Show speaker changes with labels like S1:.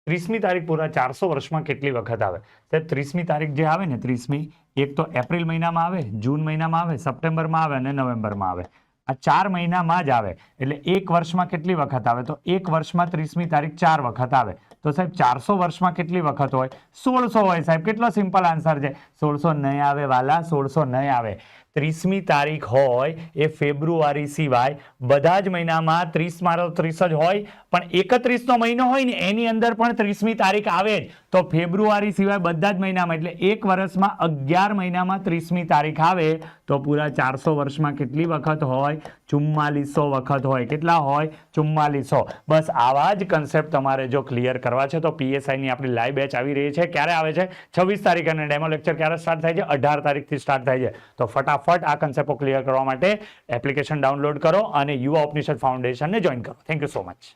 S1: 30મી તારીખ પૂરા 400 વર્ષમાં કેટલી વખત આવે? સાહેબ 30મી તારીખ જે આવે ને 30મી, એક તો એપ્રિલ મહિનામાં આવે, જૂન મહિનામાં આવે, સપ્ટેમ્બરમાં આવે અને નવેમ્બરમાં આવે. આ 4 મહિનામાં જ આવે. એટલે એક વર્ષમાં કેટલી વખત આવે? તો એક વર્ષમાં 30મી તારીખ 4 વખત આવે. તો સાહેબ 400 વર્ષમાં કેટલી વખત હોય? 1600 હોય સાહેબ. કેટલો સિમ્પલ આન્સર છે. 1600 નહીં આવે વાલા, 1600 નહીં આવે. 30મી તારીખ હોય એ ફેબ્રુઆરી સિવાય બધા જ મહિનામાં 30 મારો 30 જ હોય, પણ 31નો મહિનો હોય ને એની અંદર પણ 30મી તારીખ આવે જ. તો ફેબ્રુઆરી સિવાય બધા જ મહિનામાં, એટલે એક વર્ષમાં 11 મહિનામાં 30મી તારીખ આવે. તો પૂરા 400 વર્ષમાં કેટલી વખત હોય? 4400 વખત હોય. કેટલા હોય? 4400. બસ આવા જ કન્સેપ્ટ તમારે જો ક્લિયર કરવા છે તો પીએસઆઈની આપણી લાઈવ બેચ આવી રહી છે. ક્યારે આવે છે? 26 તારીખ. અને ડેમો લેક્ચર ક્યારે સ્ટાર્ટ થાય છે? 18 તારીખથી સ્ટાર્ટ થાય છે. તો ફટાફટ આ કન્સેપ્ટો ક્લિયર કરવા માટે એપ્લિકેશન ડાઉનલોડ કરો અને યુવા ઉપનિષદ ફાઉન્ડેશનને જોઈન કરો. Thank you so much.